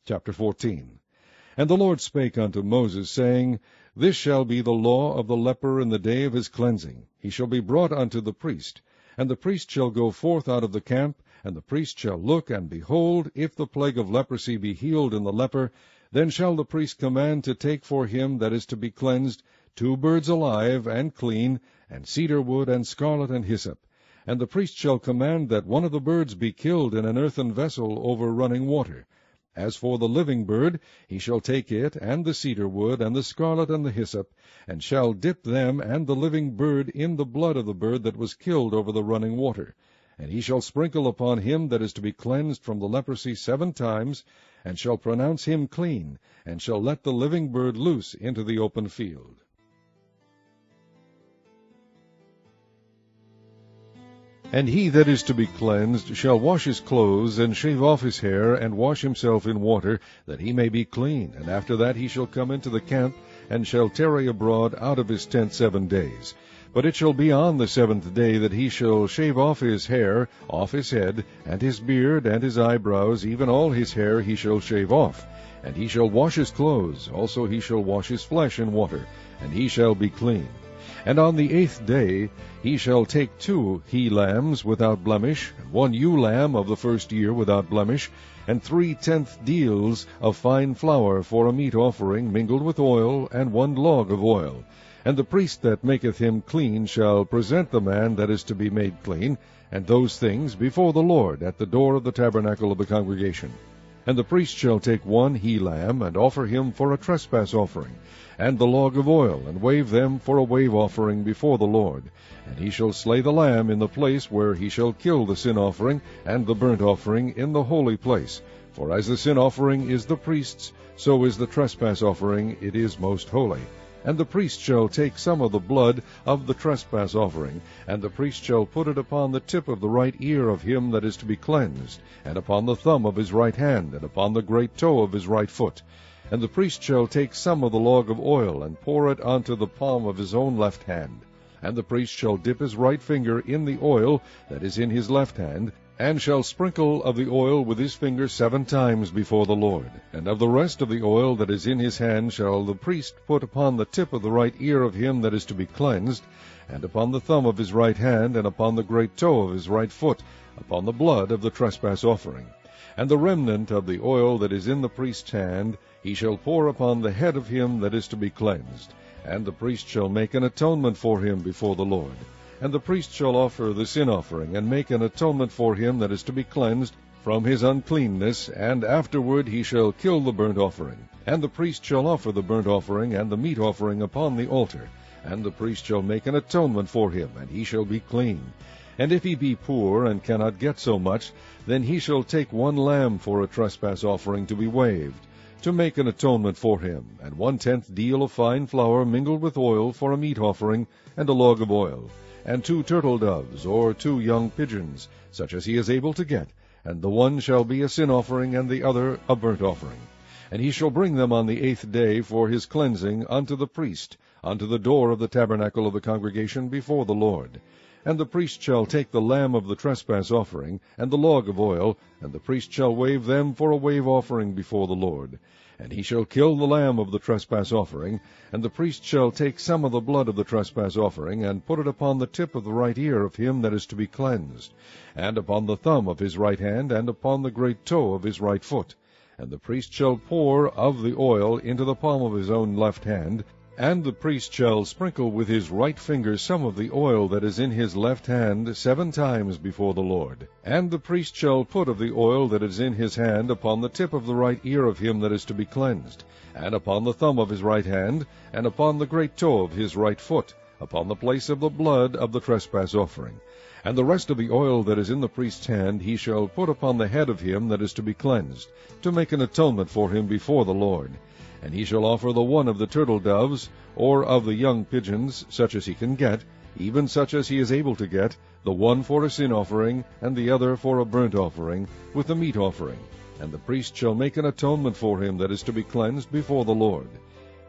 Chapter 14. And the Lord spake unto Moses, saying, This shall be the law of the leper in the day of his cleansing. He shall be brought unto the priest, and the priest shall go forth out of the camp, and the priest shall look, and behold, if the plague of leprosy be healed in the leper, then shall the priest command to take for him that is to be cleansed 2 birds alive and clean, and cedar wood, and scarlet, and hyssop. And the priest shall command that one of the birds be killed in an earthen vessel over running water. As for the living bird, he shall take it, and the cedar wood, and the scarlet, and the hyssop, and shall dip them and the living bird in the blood of the bird that was killed over the running water. And he shall sprinkle upon him that is to be cleansed from the leprosy 7 times, and shall pronounce him clean, and shall let the living bird loose into the open field. And he that is to be cleansed shall wash his clothes, and shave off his hair, and wash himself in water, that he may be clean. And after that he shall come into the camp, and shall tarry abroad out of his tent 7 days. But it shall be on the 7th day that he shall shave off his hair, off his head, and his beard, and his eyebrows, even all his hair he shall shave off. And he shall wash his clothes, also he shall wash his flesh in water, and he shall be clean. And on the 8th day he shall take 2 he-lambs without blemish, and 1 ewe-lamb of the first year without blemish, and 3 tenth deals of fine flour for a meat offering mingled with oil, and 1 log of oil. And the priest that maketh him clean shall present the man that is to be made clean, and those things before the Lord at the door of the tabernacle of the congregation. And the priest shall take 1 he-lamb, and offer him for a trespass offering, and the log of oil, and wave them for a wave offering before the Lord. And he shall slay the lamb in the place where he shall kill the sin offering and the burnt offering in the holy place. For as the sin offering is the priest's, so is the trespass offering, it is most holy. And the priest shall take some of the blood of the trespass offering, and the priest shall put it upon the tip of the right ear of him that is to be cleansed, and upon the thumb of his right hand, and upon the great toe of his right foot. And the priest shall take some of the log of oil, and pour it unto the palm of his own left hand. And the priest shall dip his right finger in the oil that is in his left hand, and shall sprinkle of the oil with his finger 7 times before the Lord. And of the rest of the oil that is in his hand shall the priest put upon the tip of the right ear of him that is to be cleansed, and upon the thumb of his right hand, and upon the great toe of his right foot, upon the blood of the trespass offering. And the remnant of the oil that is in the priest's hand he shall pour upon the head of him that is to be cleansed. And the priest shall make an atonement for him before the Lord. And the priest shall offer the sin offering, and make an atonement for him that is to be cleansed from his uncleanness, and afterward he shall kill the burnt offering. And the priest shall offer the burnt offering and the meat offering upon the altar. And the priest shall make an atonement for him, and he shall be clean. And if he be poor, and cannot get so much, then he shall take 1 lamb for a trespass offering to be waved, to make an atonement for him, and 1/10 deal of fine flour mingled with oil for a meat offering, and a log of oil, and 2 turtle doves, or 2 young pigeons, such as he is able to get, and the one shall be a sin offering, and the other a burnt offering. And he shall bring them on the 8th day for his cleansing unto the priest, unto the door of the tabernacle of the congregation before the Lord. And the priest shall take the lamb of the trespass offering, and the log of oil, and the priest shall wave them for a wave offering before the Lord. And he shall kill the lamb of the trespass offering, and the priest shall take some of the blood of the trespass offering, and put it upon the tip of the right ear of him that is to be cleansed, and upon the thumb of his right hand, and upon the great toe of his right foot. And the priest shall pour of the oil into the palm of his own left hand, and the priest shall sprinkle with his right finger some of the oil that is in his left hand 7 times before the Lord. And the priest shall put of the oil that is in his hand upon the tip of the right ear of him that is to be cleansed, and upon the thumb of his right hand, and upon the great toe of his right foot, upon the place of the blood of the trespass offering. And the rest of the oil that is in the priest's hand he shall put upon the head of him that is to be cleansed, to make an atonement for him before the Lord. And he shall offer the one of the turtle doves, or of the young pigeons, such as he can get, even such as he is able to get, the one for a sin offering, and the other for a burnt offering, with the meat offering. And the priest shall make an atonement for him that is to be cleansed before the Lord.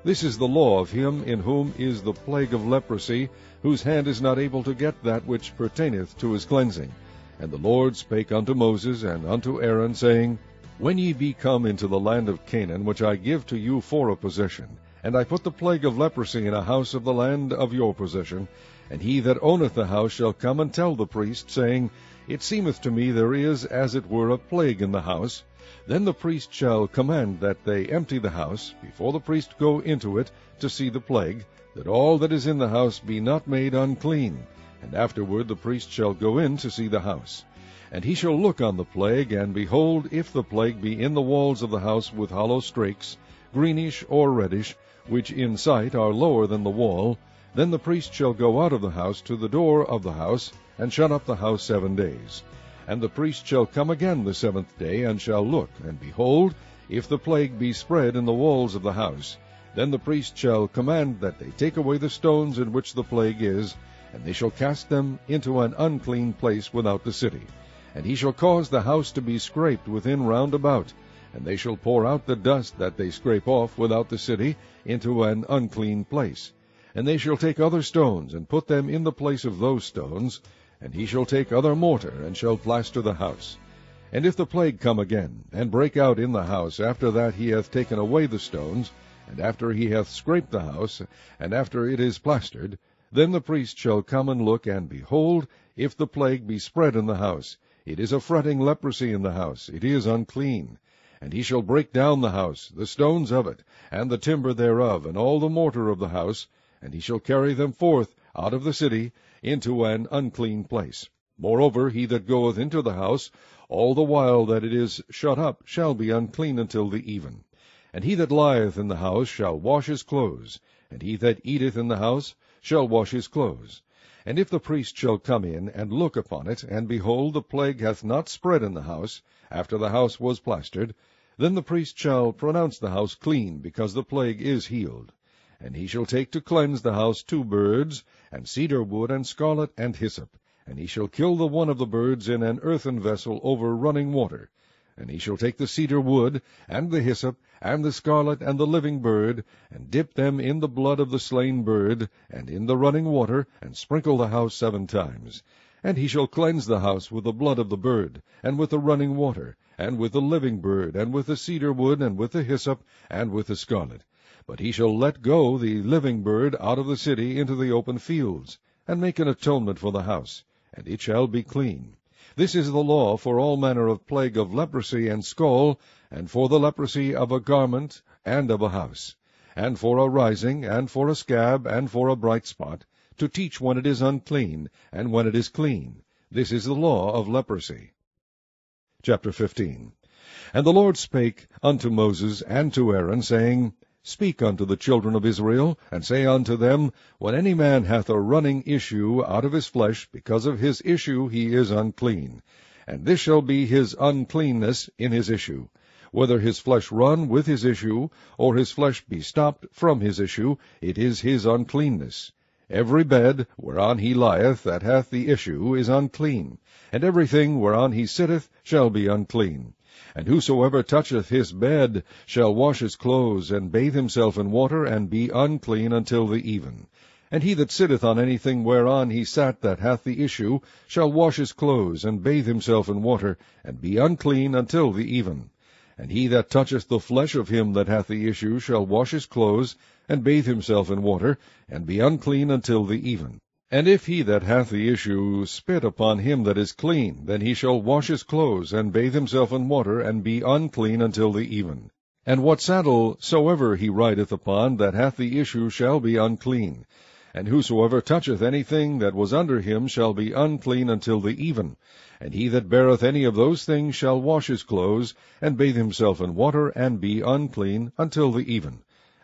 This is the law of him in whom is the plague of leprosy, whose hand is not able to get that which pertaineth to his cleansing. And the Lord spake unto Moses and unto Aaron, saying, When ye be come into the land of Canaan, which I give to you for a possession, and I put the plague of leprosy in a house of the land of your possession, and he that owneth the house shall come and tell the priest, saying, It seemeth to me there is as it were a plague in the house, then the priest shall command that they empty the house, before the priest go into it to see the plague, that all that is in the house be not made unclean. And afterward the priest shall go in to see the house. And he shall look on the plague, and behold, if the plague be in the walls of the house with hollow strakes, greenish or reddish, which in sight are lower than the wall, then the priest shall go out of the house to the door of the house, and shut up the house 7 days. And the priest shall come again the 7th day, and shall look, and behold, if the plague be spread in the walls of the house, then the priest shall command that they take away the stones in which the plague is, and they shall cast them into an unclean place without the city. And he shall cause the house to be scraped within round about, and they shall pour out the dust that they scrape off without the city into an unclean place. And they shall take other stones, and put them in the place of those stones, and he shall take other mortar, and shall plaster the house. And if the plague come again, and break out in the house, after that he hath taken away the stones, and after he hath scraped the house, and after it is plastered, then the priest shall come and look, and behold, if the plague be spread in the house, it is a fretting leprosy in the house, it is unclean. And he shall break down the house, the stones of it, and the timber thereof, and all the mortar of the house, and he shall carry them forth out of the city into an unclean place. Moreover, he that goeth into the house, all the while that it is shut up, shall be unclean until the even. And he that lieth in the house shall wash his clothes, and he that eateth in the house shall wash his clothes. And if the priest shall come in, and look upon it, and behold, the plague hath not spread in the house, after the house was plastered, then the priest shall pronounce the house clean, because the plague is healed. And he shall take to cleanse the house 2 birds, and cedar wood, and scarlet, and hyssop. And he shall kill the one of the birds in an earthen vessel over running water. And he shall take the cedar wood, and the hyssop, and the scarlet, and the living bird, and dip them in the blood of the slain bird, and in the running water, and sprinkle the house 7 times. And he shall cleanse the house with the blood of the bird, and with the running water, and with the living bird, and with the cedar wood, and with the hyssop, and with the scarlet. But he shall let go the living bird out of the city into the open fields, and make an atonement for the house, and it shall be clean. This is the law for all manner of plague of leprosy and scall, and for the leprosy of a garment and of a house, and for a rising, and for a scab, and for a bright spot, to teach when it is unclean, and when it is clean. This is the law of leprosy. Chapter 15. And the Lord spake unto Moses and to Aaron, saying, Speak unto the children of Israel, and say unto them, When any man hath a running issue out of his flesh, because of his issue he is unclean. And this shall be his uncleanness in his issue. Whether his flesh run with his issue, or his flesh be stopped from his issue, it is his uncleanness. Every bed whereon he lieth that hath the issue is unclean, and everything whereon he sitteth shall be unclean. And whosoever toucheth his bed shall wash his clothes, and bathe himself in water, and be unclean until the even. And he that sitteth on anything whereon he sat that hath the issue shall wash his clothes, and bathe himself in water, and be unclean until the even. And he that toucheth the flesh of him that hath the issue shall wash his clothes, and bathe himself in water, and be unclean until the even. And if he that hath the issue spit upon him that is clean, then he shall wash his clothes, and bathe himself in water, and be unclean until the even. And what saddle soever he rideth upon that hath the issue shall be unclean. And whosoever toucheth anything that was under him shall be unclean until the even. And he that beareth any of those things shall wash his clothes, and bathe himself in water, and be unclean until the even.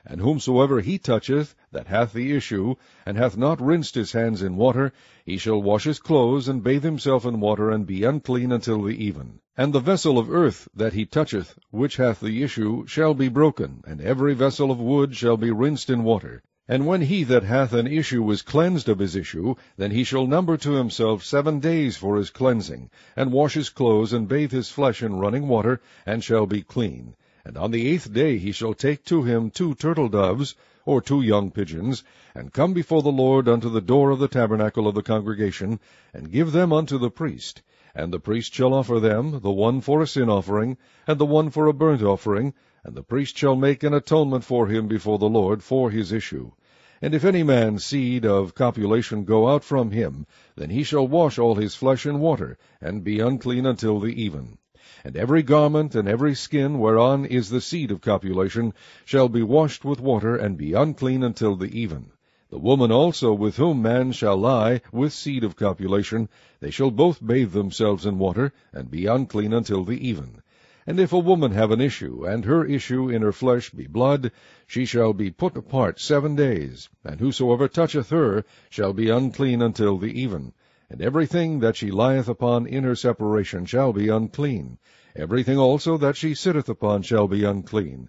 And whomsoever he toucheth that hath the issue, and hath not rinsed his hands in water, he shall wash his clothes, and bathe himself in water, and be unclean until the even. And the vessel of earth that he toucheth, which hath the issue, shall be broken, and every vessel of wood shall be rinsed in water. And when he that hath an issue is cleansed of his issue, then he shall number to himself 7 days for his cleansing, and wash his clothes, and bathe his flesh in running water, and shall be clean. And on the 8th day he shall take to him 2 turtle doves, or 2 young pigeons, and come before the Lord unto the door of the tabernacle of the congregation, and give them unto the priest. And the priest shall offer them, the one for a sin offering, and the one for a burnt offering, and the priest shall make an atonement for him before the Lord for his issue. And if any man's seed of copulation go out from him, then he shall wash all his flesh in water, and be unclean until the even. And every garment and every skin whereon is the seed of copulation shall be washed with water, and be unclean until the even. The woman also with whom man shall lie with seed of copulation, they shall both bathe themselves in water, and be unclean until the even. And if a woman have an issue, and her issue in her flesh be blood, she shall be put apart 7 days, and whosoever toucheth her shall be unclean until the even. And everything that she lieth upon in her separation shall be unclean. Everything also that she sitteth upon shall be unclean.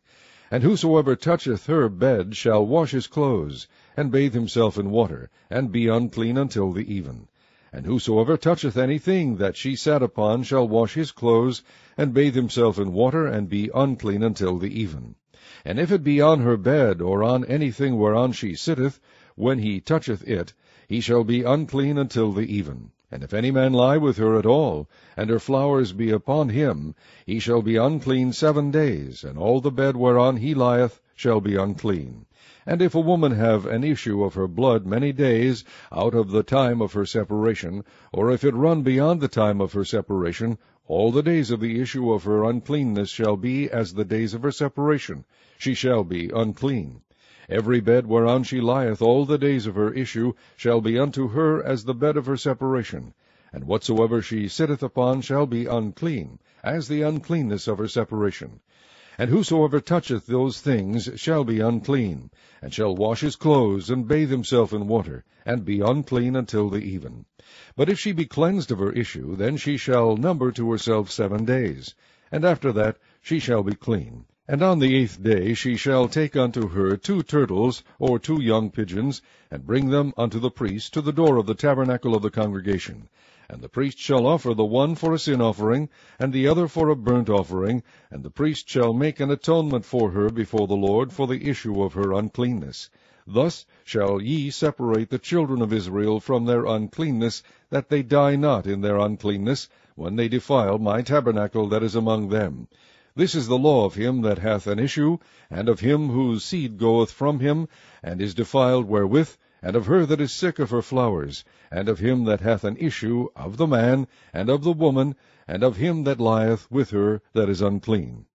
And whosoever toucheth her bed shall wash his clothes, and bathe himself in water, and be unclean until the even. And whosoever toucheth anything that she sat upon shall wash his clothes, and bathe himself in water, and be unclean until the even. And if it be on her bed, or on anything whereon she sitteth, when he toucheth it, he shall be unclean until the even. And if any man lie with her at all, and her flowers be upon him, he shall be unclean 7 days, and all the bed whereon he lieth shall be unclean. And if a woman have an issue of her blood many days out of the time of her separation, or if it run beyond the time of her separation, all the days of the issue of her uncleanness shall be as the days of her separation. She shall be unclean. Every bed whereon she lieth all the days of her issue shall be unto her as the bed of her separation. And whatsoever she sitteth upon shall be unclean, as the uncleanness of her separation. And whosoever toucheth those things shall be unclean, and shall wash his clothes, and bathe himself in water, and be unclean until the even. But if she be cleansed of her issue, then she shall number to herself 7 days, and after that she shall be clean. And on the 8th day she shall take unto her 2 turtles, or 2 young pigeons, and bring them unto the priest to the door of the tabernacle of the congregation. And the priest shall offer the one for a sin offering, and the other for a burnt offering, and the priest shall make an atonement for her before the Lord for the issue of her uncleanness. Thus shall ye separate the children of Israel from their uncleanness, that they die not in their uncleanness, when they defile my tabernacle that is among them. This is the law of him that hath an issue, and of him whose seed goeth from him, and is defiled wherewith, and of her that is sick of her flowers, and of him that hath an issue, of the man, and of the woman, and of him that lieth with her that is unclean.